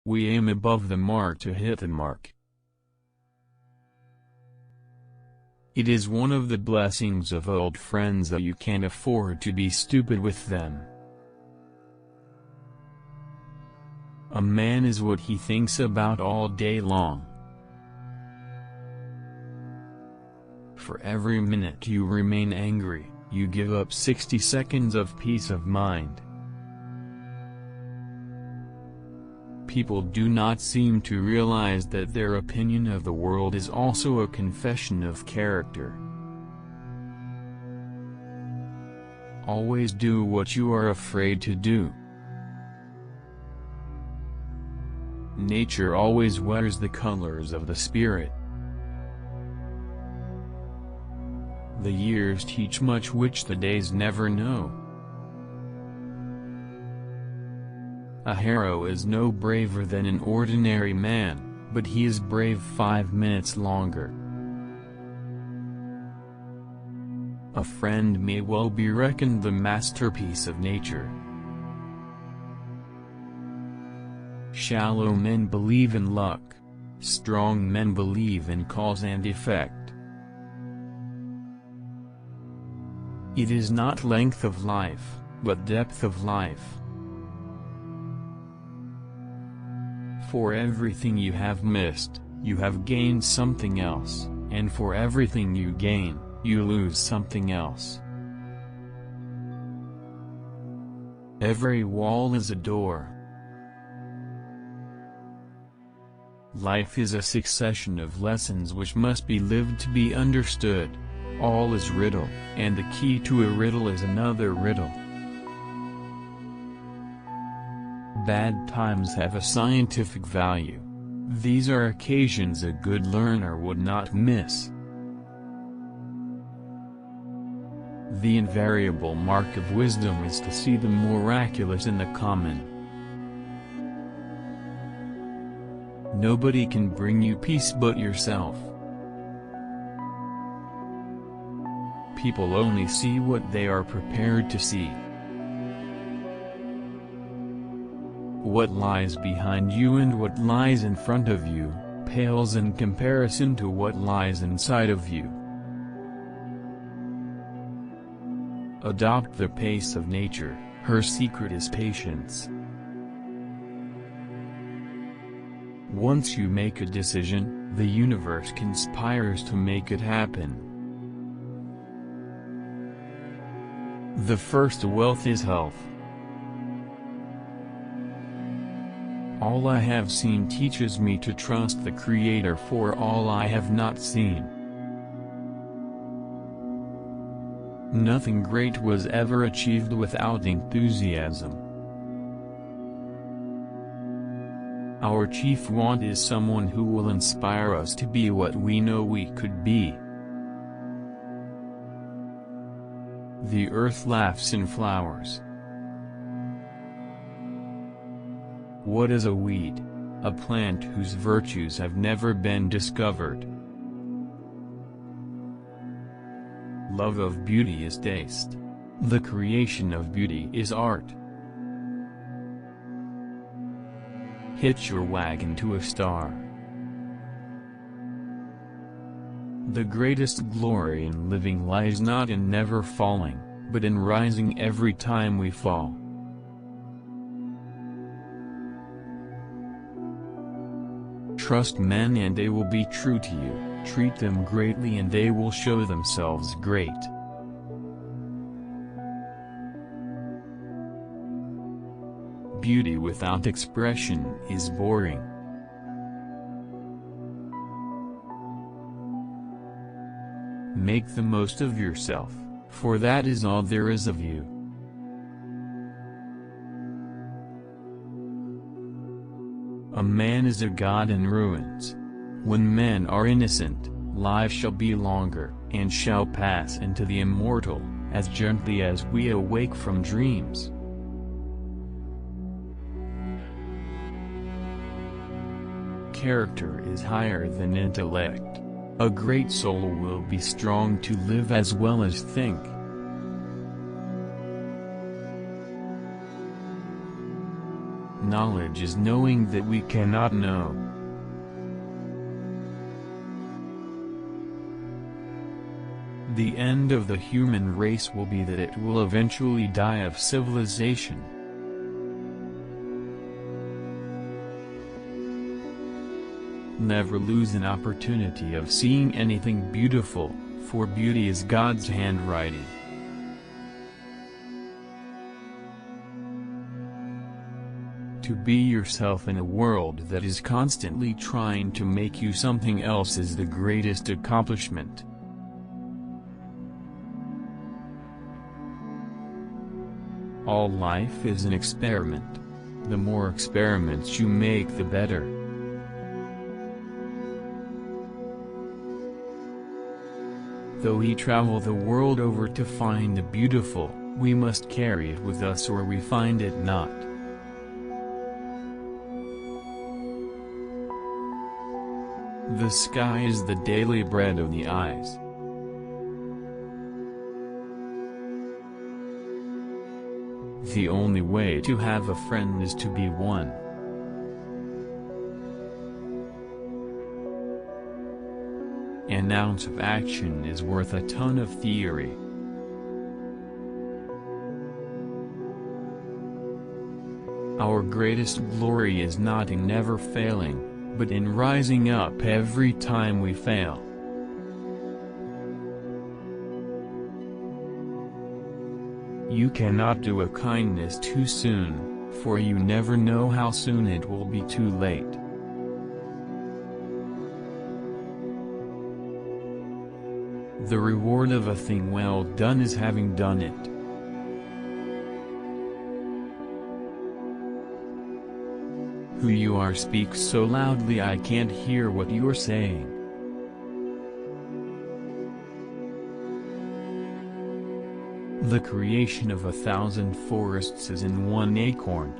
We aim above the mark to hit the mark. It is one of the blessings of old friends that you can't afford to be stupid with them. A man is what he thinks about all day long. For every minute you remain angry, you give up 60 seconds of peace of mind. People do not seem to realize that their opinion of the world is also a confession of character. Always do what you are afraid to do. Nature always wears the colors of the spirit. The years teach much which the days never know. A hero is no braver than an ordinary man, but he is brave 5 minutes longer. A friend may well be reckoned the masterpiece of nature. Shallow men believe in luck. Strong men believe in cause and effect. It is not length of life, but depth of life. For everything you have missed, you have gained something else, and for everything you gain, you lose something else. Every wall is a door. Life is a succession of lessons which must be lived to be understood. All is riddle, and the key to a riddle is another riddle. Bad times have a scientific value. These are occasions a good learner would not miss. The invariable mark of wisdom is to see the miraculous in the common. Nobody can bring you peace but yourself. People only see what they are prepared to see. What lies behind you and what lies in front of you pales in comparison to what lies inside of you. Adopt the pace of nature. Her secret is patience. Once you make a decision, the universe conspires to make it happen. The first wealth is health. All I have seen teaches me to trust the Creator for all I have not seen. Nothing great was ever achieved without enthusiasm. Our chief want is someone who will inspire us to be what we know we could be. The earth laughs in flowers. What is a weed? A plant whose virtues have never been discovered. Love of beauty is taste. The creation of beauty is art. Hitch your wagon to a star. The greatest glory in living lies not in never falling, but in rising every time we fall. Trust men and they will be true to you, treat them greatly and they will show themselves great. Beauty without expression is boring. Make the most of yourself, for that is all there is of you. A man is a god in ruins. When men are innocent, life shall be longer, and shall pass into the immortal, as gently as we awake from dreams. Character is higher than intellect. A great soul will be strong to live as well as think. knowledge is knowing that we cannot know. The end of the human race will be that it will eventually die of civilization. Never lose an opportunity of seeing anything beautiful, for beauty is God's handwriting. To be yourself in a world that is constantly trying to make you something else is the greatest accomplishment. All life is an experiment. The more experiments you make, the better. Though we travel the world over to find the beautiful, we must carry it with us or we find it not. The sky is the daily bread of the eyes. The only way to have a friend is to be one. An ounce of action is worth a ton of theory. Our greatest glory is not in never failing, but in rising up every time we fail. You cannot do a kindness too soon, for you never know how soon it will be too late. The reward of a thing well done is having done it. Who you are speaks so loudly I can't hear what you're saying. The creation of 1,000 forests is in one acorn.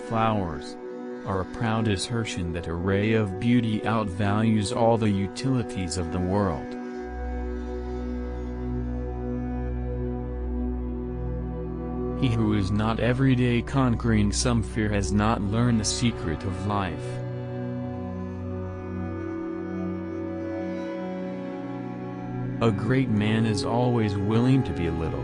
Flowers are a proud assertion that a ray of beauty outvalues all the utilities of the world. He who is not every day conquering some fear has not learned the secret of life. A great man is always willing to be little.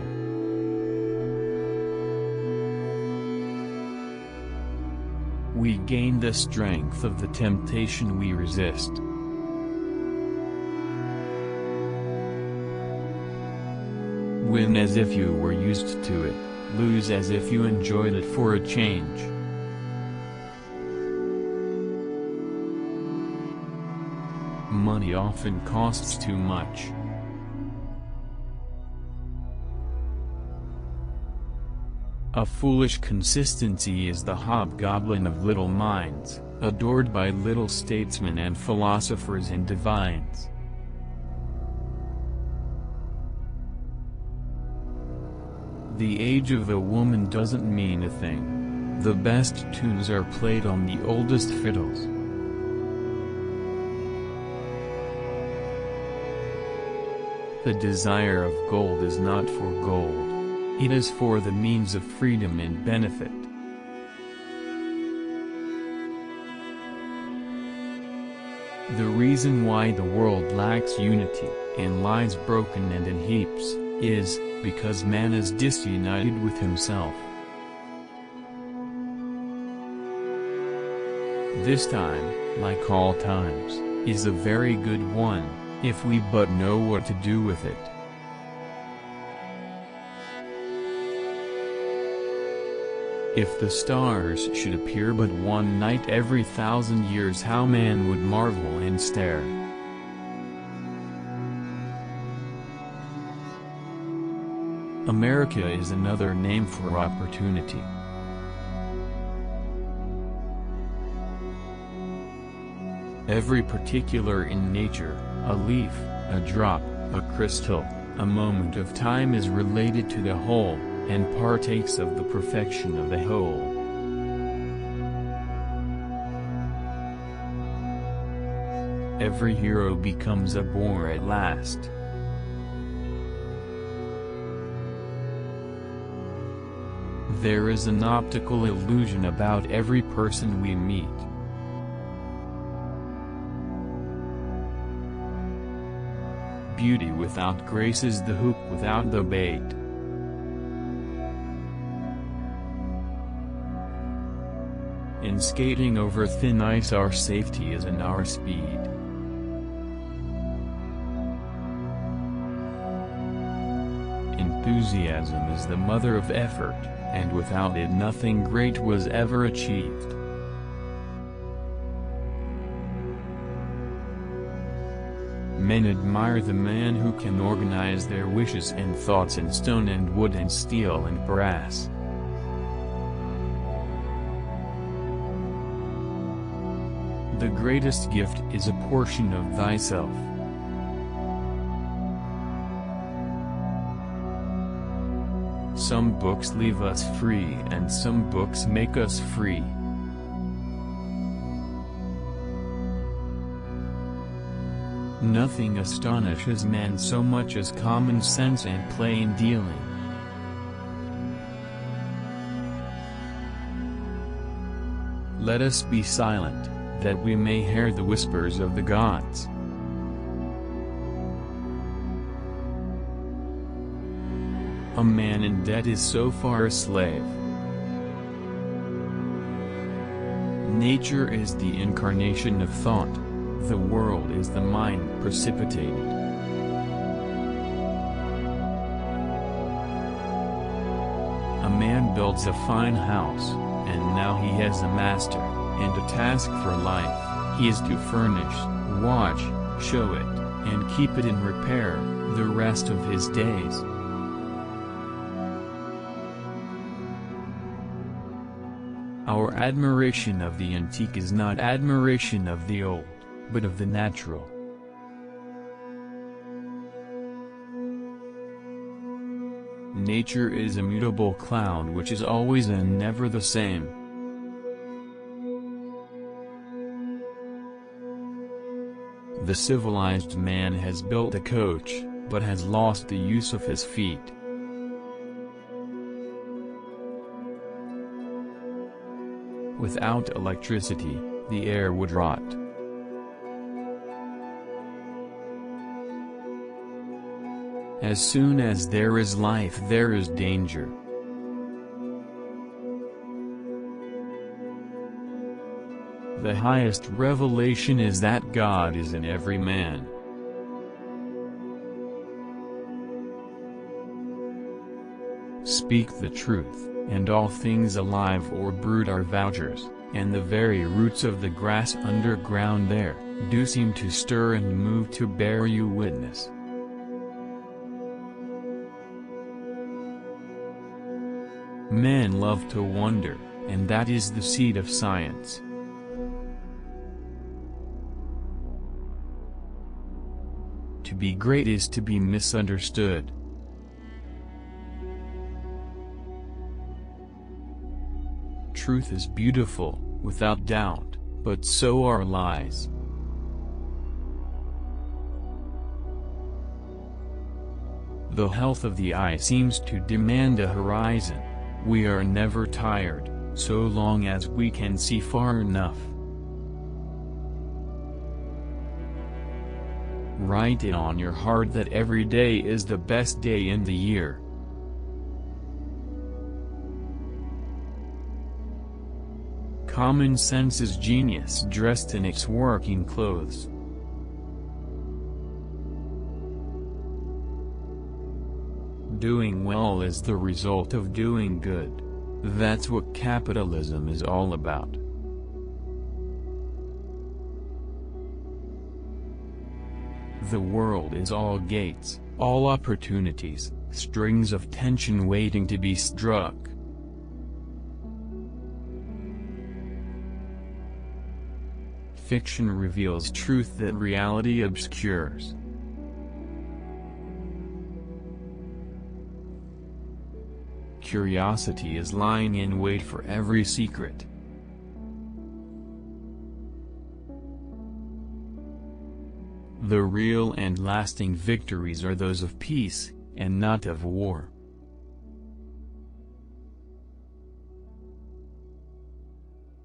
We gain the strength of the temptation we resist. Win as if you were used to it, lose as if you enjoyed it for a change. Money often costs too much. A foolish consistency is the hobgoblin of little minds, adored by little statesmen and philosophers and divines. The age of a woman doesn't mean a thing. The best tunes are played on the oldest fiddles. The desire of gold is not for gold. It is for the means of freedom and benefit. The reason why the world lacks unity, and lies broken and in heaps, is because man is disunited with himself. This time, like all times, is a very good one, if we but know what to do with it. If the stars should appear but one night every 1,000 years, how man would marvel and stare. America is another name for opportunity. Every particular in nature, a leaf, a drop, a crystal, a moment of time is related to the whole, and partakes of the perfection of the whole. Every hero becomes a bore at last. There is an optical illusion about every person we meet. Beauty without grace is the hook without the bait. In skating over thin ice, our safety is in our speed. Enthusiasm is the mother of effort, and without it nothing great was ever achieved. Men admire the man who can organize their wishes and thoughts in stone and wood and steel and brass. The greatest gift is a portion of thyself. Some books leave us free and some books make us free. Nothing astonishes man so much as common sense and plain dealing. Let us be silent, that we may hear the whispers of the gods. A man in debt is so far a slave. Nature is the incarnation of thought. The world is the mind precipitated. A man builds a fine house, and now he has a master, and a task for life. He is to furnish, watch, show it, and keep it in repair, the rest of his days. Our admiration of the antique is not admiration of the old, but of the natural. Nature is a mutable cloud which is always and never the same. The civilized man has built a coach, but has lost the use of his feet. Without electricity, the air would rot. As soon as there is life, there is danger. The highest revelation is that God is in every man. Speak the truth, and all things alive or brute are vouchers, and the very roots of the grass underground there, do seem to stir and move to bear you witness. Men love to wonder, and that is the seed of science. To be great is to be misunderstood. Truth is beautiful, without doubt, but so are lies. The health of the eye seems to demand a horizon. We are never tired, so long as we can see far enough. Write it on your heart that every day is the best day in the year. Common sense is genius dressed in its working clothes. Doing well is the result of doing good. That's what capitalism is all about. The world is all gates, all opportunities, strings of tension waiting to be struck. Fiction reveals truth that reality obscures. Curiosity is lying in wait for every secret. The real and lasting victories are those of peace, and not of war.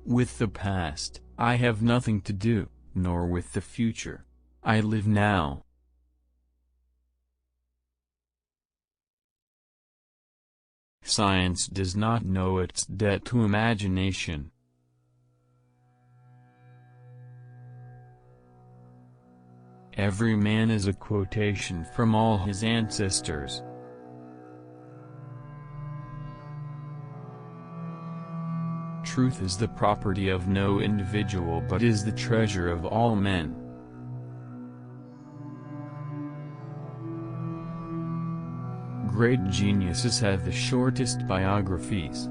With the past, I have nothing to do, nor with the future. I live now. Science does not know its debt to imagination. Every man is a quotation from all his ancestors. Truth is the property of no individual but is the treasure of all men. Great geniuses have the shortest biographies.